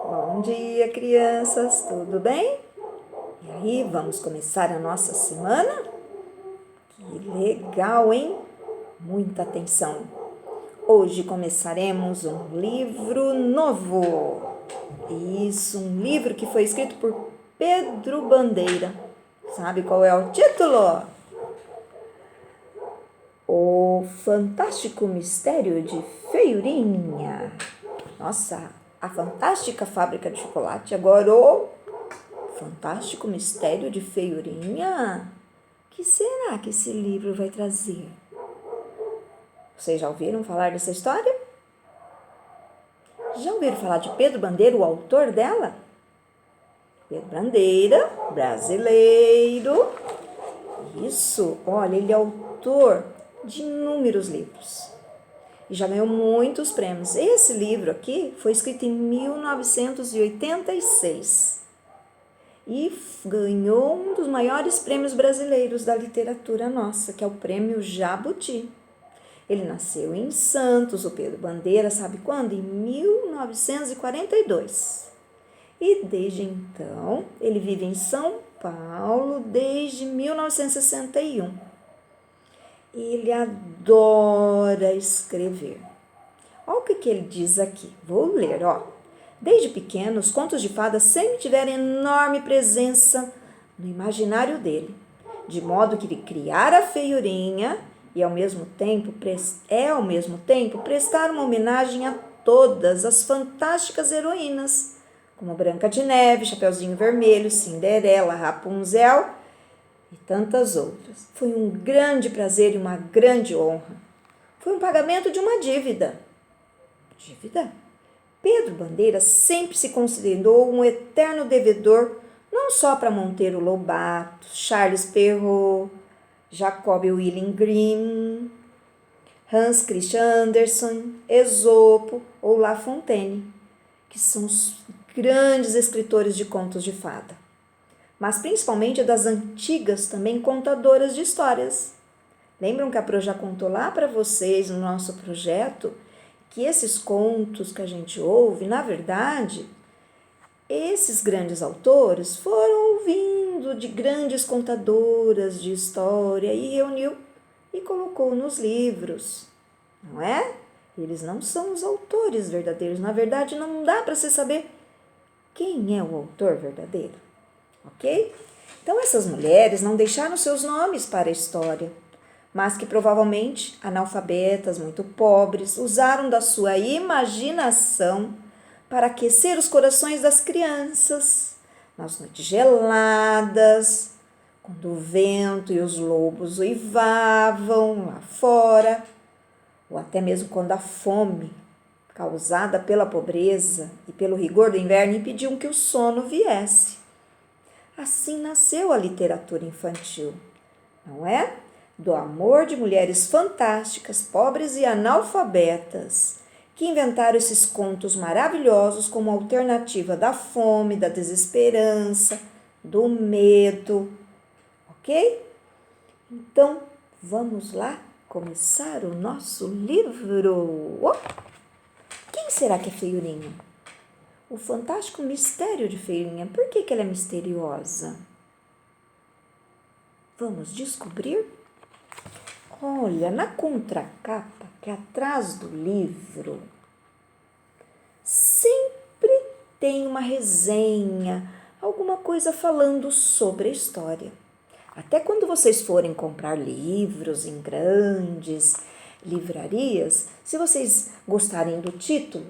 Bom dia, crianças, tudo bem? E aí, vamos começar a nossa semana? Que legal, hein? Muita atenção! Hoje começaremos um livro novo. Isso, um livro que foi escrito por Pedro Bandeira. Sabe qual é o título? O Fantástico Mistério de Feiurinha. Nossa, a Fantástica Fábrica de Chocolate. Agora o Fantástico Mistério de Feiurinha. O que será que esse livro vai trazer? Vocês já ouviram falar dessa história? Já ouviram falar de Pedro Bandeira, o autor dela? Pedro Bandeira, brasileiro. Isso, olha, ele é autor de inúmeros livros e já ganhou muitos prêmios. Esse livro aqui foi escrito em 1986 e ganhou um dos maiores prêmios brasileiros da literatura nossa, que é o Prêmio Jabuti. Ele nasceu em Santos, o Pedro Bandeira, sabe quando? Em 1942. E desde então, ele vive em São Paulo desde 1961. Ele adora escrever. Olha o que ele diz aqui. Vou ler, ó. Desde pequeno, os contos de fadas sempre tiveram enorme presença no imaginário dele, de modo que ele criara a Feiurinha e ao mesmo tempo prestar uma homenagem a todas as fantásticas heroínas, como Branca de Neve, Chapeuzinho Vermelho, Cinderela, Rapunzel e tantas outras. Foi um grande prazer e uma grande honra. Foi um pagamento de uma dívida. Dívida? Pedro Bandeira sempre se considerou um eterno devedor, não só para Monteiro Lobato, Charles Perrault, Jacob William Grimm, Hans Christian Andersen, Esopo ou La Fontaine, que são os grandes escritores de contos de fada, mas principalmente das antigas também contadoras de histórias. Lembram que a Pro já contou lá para vocês no nosso projeto que esses contos que a gente ouve, na verdade, esses grandes autores foram ouvindo de grandes contadoras de história e reuniu e colocou nos livros, não é? Eles não são os autores verdadeiros. Na verdade, não dá para você saber quem é o autor verdadeiro, ok? Então, essas mulheres não deixaram seus nomes para a história, mas que provavelmente, analfabetas, muito pobres, usaram da sua imaginação para aquecer os corações das crianças nas noites geladas, quando o vento e os lobos uivavam lá fora, ou até mesmo quando a fome, causada pela pobreza e pelo rigor do inverno, impediam que o sono viesse. Assim nasceu a literatura infantil, não é? Do amor de mulheres fantásticas, pobres e analfabetas, que inventaram esses contos maravilhosos como alternativa da fome, da desesperança, do medo, ok? Então, vamos lá começar o nosso livro. Quem será que é Feiurinha? O Fantástico Mistério de Feiurinha. Por que ela é misteriosa? Vamos descobrir? Olha, na contracapa, que é atrás do livro, sempre tem uma resenha, alguma coisa falando sobre a história. Até quando vocês forem comprar livros em grandes livrarias, se vocês gostarem do título,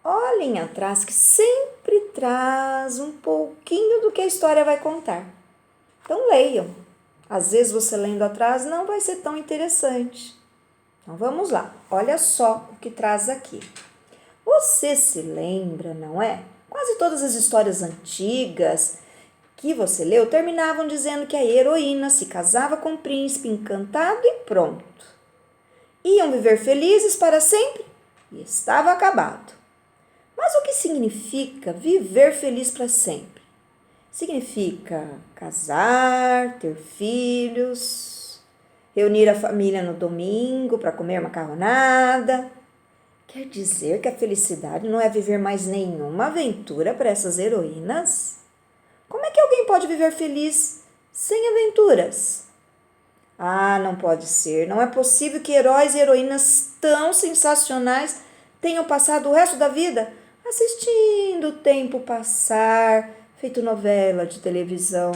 olhem atrás que sempre traz um pouquinho do que a história vai contar. Então leiam. Às vezes você lendo atrás não vai ser tão interessante. Então vamos lá, olha só o que traz aqui. Você se lembra, não é? Quase todas as histórias antigas que você leu terminavam dizendo que a heroína se casava com um príncipe encantado e pronto. Iam viver felizes para sempre e estava acabado. Mas o que significa viver feliz para sempre? Significa casar, ter filhos, reunir a família no domingo para comer macarronada, Quer dizer que a felicidade não é viver mais nenhuma aventura para essas heroínas? Como é que alguém pode viver feliz sem aventuras? Ah, não pode ser. Não é possível que heróis e heroínas tão sensacionais tenham passado o resto da vida assistindo o tempo passar, feito novela de televisão.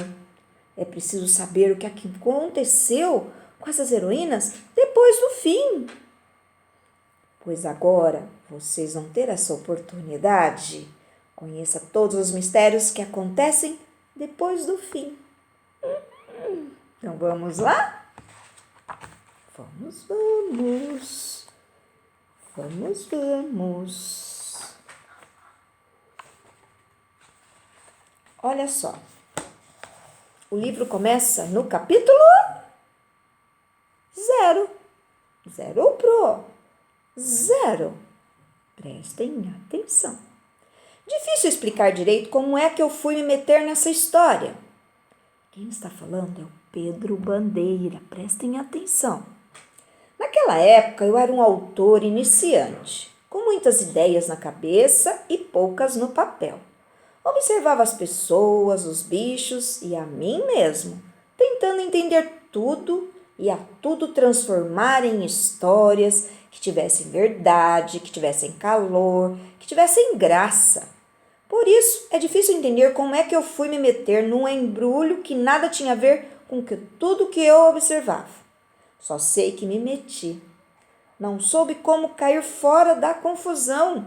É preciso saber o que aconteceu com essas heroínas depois do fim. Pois agora vocês vão ter essa oportunidade. Conheça todos os mistérios que acontecem depois do fim. Então vamos lá? Vamos. Olha só. O livro começa no capítulo 0. 0 pro 0. Prestem atenção. Difícil explicar direito como é que eu fui me meter nessa história. Quem está falando é o Pedro Bandeira. Prestem atenção. Naquela época eu era um autor iniciante, com muitas ideias na cabeça e poucas no papel. Observava as pessoas, os bichos e a mim mesmo, tentando entender tudo e a tudo transformar em histórias que tivessem verdade, que tivessem calor, que tivessem graça. Por isso, é difícil entender como é que eu fui me meter num embrulho que nada tinha a ver com tudo que eu observava. Só sei que me meti. Não soube como cair fora da confusão.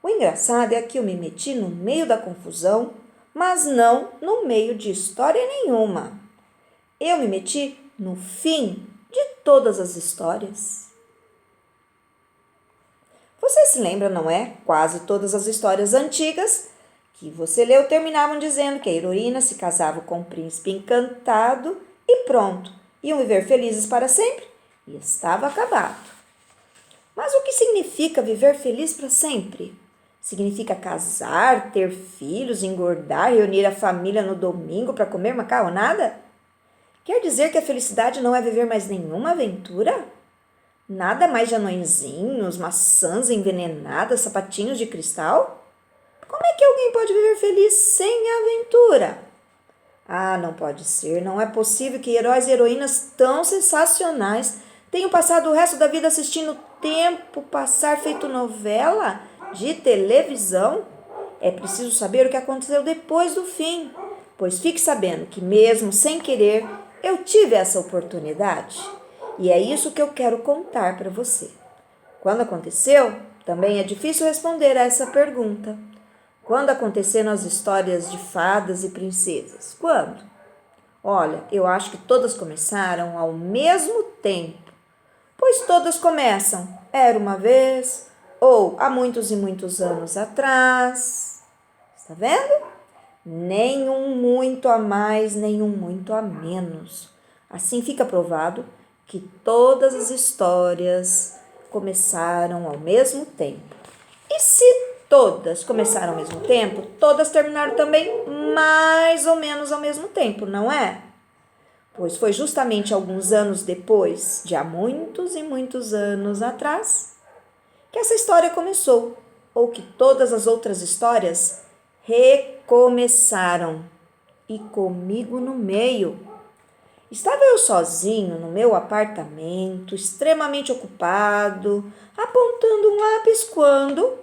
O engraçado é que eu me meti no meio da confusão, mas não no meio de história nenhuma. Eu me meti no fim de todas as histórias. Você se lembra, não é? Quase todas as histórias antigas que você leu terminavam dizendo que a heroína se casava com um príncipe encantado e pronto, iam viver felizes para sempre e estava acabado. Mas o que significa viver feliz para sempre? Significa casar, ter filhos, engordar, reunir a família no domingo para comer macarronada? Quer dizer que a felicidade não é viver mais nenhuma aventura? Nada mais de anõezinhos, maçãs envenenadas, sapatinhos de cristal? Como é que alguém pode viver feliz sem aventura? Ah, não pode ser. Não é possível que heróis e heroínas tão sensacionais tenham passado o resto da vida assistindo o tempo passar feito novela de televisão. É preciso saber o que aconteceu depois do fim, pois fique sabendo que mesmo sem querer, eu tive essa oportunidade. E é isso que eu quero contar para você. Quando aconteceu, também é difícil responder a essa pergunta. Quando aconteceram as histórias de fadas e princesas? Quando? Olha, eu acho que todas começaram ao mesmo tempo, pois todas começam, era uma vez, ou há muitos e muitos anos atrás. Está vendo? Nenhum muito a mais, nenhum muito a menos. Assim fica provado que todas as histórias começaram ao mesmo tempo. E se todas começaram ao mesmo tempo, todas terminaram também mais ou menos ao mesmo tempo, não é? Pois foi justamente alguns anos depois, de há muitos e muitos anos atrás, que essa história começou, ou que todas as outras histórias recomeçaram, e comigo no meio. Estava eu sozinho no meu apartamento, extremamente ocupado, apontando um lápis quando...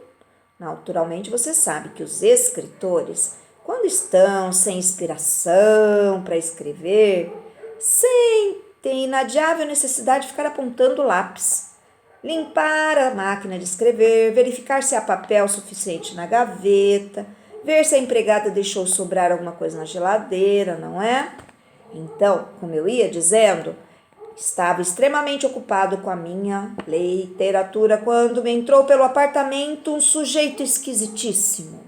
Naturalmente, você sabe que os escritores, quando estão sem inspiração para escrever, sentem inadiável necessidade de ficar apontando o lápis, limpar a máquina de escrever, verificar se há papel suficiente na gaveta, ver se a empregada deixou sobrar alguma coisa na geladeira, não é? Então, como eu ia dizendo, estava extremamente ocupado com a minha literatura quando me entrou pelo apartamento um sujeito esquisitíssimo.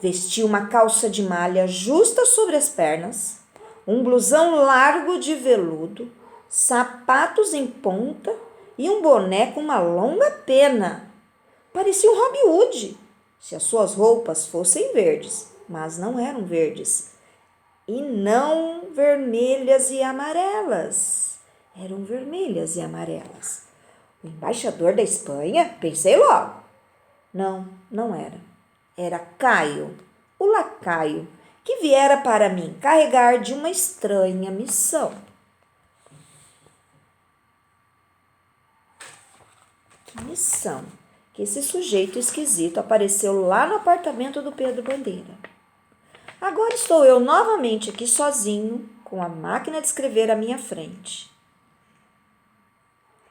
Vestia uma calça de malha justa sobre as pernas, um blusão largo de veludo, sapatos em ponta e um boné com uma longa pena. Parecia um Robin Hood, se as suas roupas fossem verdes, mas não eram verdes. E não vermelhas e amarelas. Eram vermelhas e amarelas. O embaixador da Espanha? Pensei logo. Não, não era. Era Caio, o lacaio, que viera para me encarregar de uma estranha missão. Que missão? Que esse sujeito esquisito apareceu lá no apartamento do Pedro Bandeira. Agora estou eu novamente aqui sozinho, com a máquina de escrever à minha frente.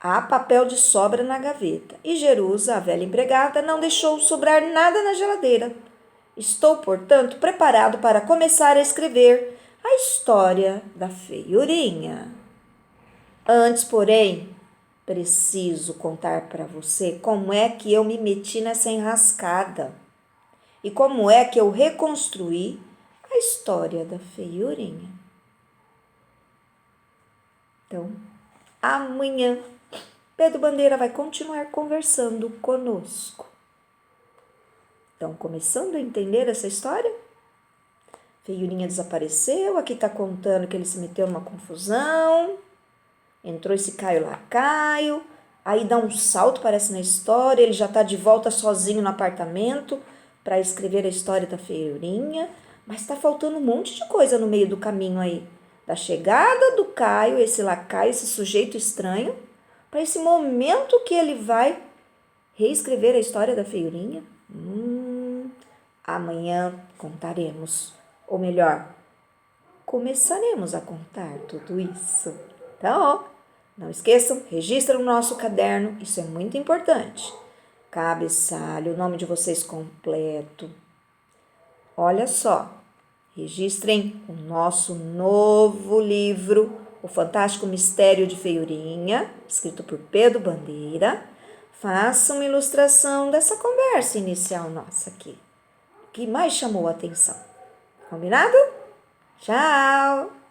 Há papel de sobra na gaveta e Jerusa, a velha empregada, não deixou sobrar nada na geladeira. Estou, portanto, preparado para começar a escrever a história da feiurinha. Antes, porém, preciso contar para você como é que eu me meti nessa enrascada e como é que eu reconstruí a história da feiurinha. Então, amanhã, Pedro Bandeira vai continuar conversando conosco. Estão começando a entender essa história? Feiurinha desapareceu, aqui está contando que ele se meteu numa confusão, entrou esse Caio lacaio, aí dá um salto, parece na história, ele já está de volta sozinho no apartamento para escrever a história da Feiurinha, mas está faltando um monte de coisa no meio do caminho aí, da chegada do Caio, esse lacaio, esse sujeito estranho, para esse momento que ele vai reescrever a história da Feiurinha. Amanhã contaremos, ou melhor, começaremos a contar tudo isso. Então, não esqueçam, registra no nosso caderno, isso é muito importante. Cabeçalho, o nome de vocês completo. Olha só, registrem o nosso novo livro, O Fantástico Mistério de Feiurinha, escrito por Pedro Bandeira. Façam uma ilustração dessa conversa inicial nossa aqui. O que mais chamou a atenção? Combinado? Tchau!